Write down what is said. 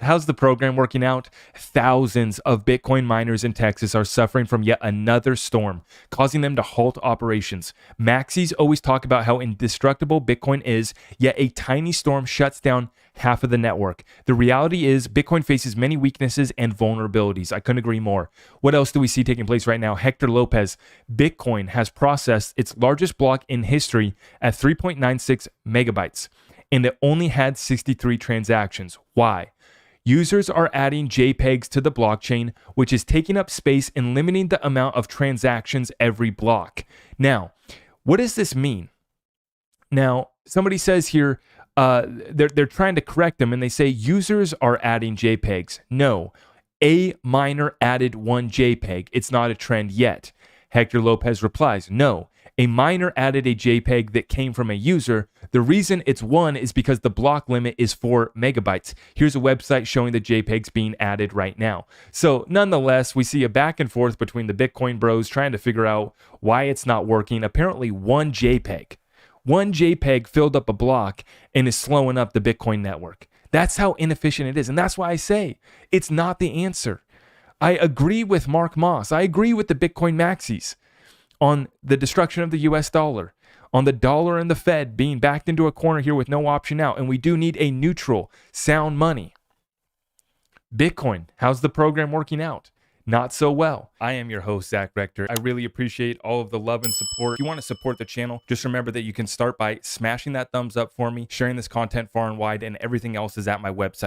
How's the program working out? Thousands of Bitcoin miners in Texas are suffering from yet another storm, causing them to halt operations. Maxis always talk about how indestructible Bitcoin is, yet a tiny storm shuts down half of the network. The reality is Bitcoin faces many weaknesses and vulnerabilities. I couldn't agree more. What else do we see taking place right now? Hector Lopez, Bitcoin has processed its largest block in history at 3.96 megabytes, and it only had 63 transactions. Why? Users are adding JPEGs to the blockchain, which is taking up space and limiting the amount of transactions every block. Now, what does this mean? Now, somebody says here, they're trying to correct them, and they say users are adding JPEGs. No, a miner added one JPEG. It's not a trend yet. Hector Lopez replies, no, a miner added a JPEG that came from a user. The reason it's one is because the block limit is 4 megabytes. Here's a website showing the JPEGs being added right now. So nonetheless, we see a back and forth between the Bitcoin bros trying to figure out why it's not working. Apparently one JPEG filled up a block and is slowing up the Bitcoin network. That's how inefficient it is. And that's why I say it's not the answer. I agree with Mark Moss. I agree with the Bitcoin maxis on the destruction of the US dollar, on the dollar and the Fed being backed into a corner here with no option out. And we do need a neutral, sound money. Bitcoin, how's the program working out? Not so well. I am your host, Zach Rector. I really appreciate all of the love and support. If you want to support the channel, just remember that you can start by smashing that thumbs up for me, sharing this content far and wide, and everything else is at my website.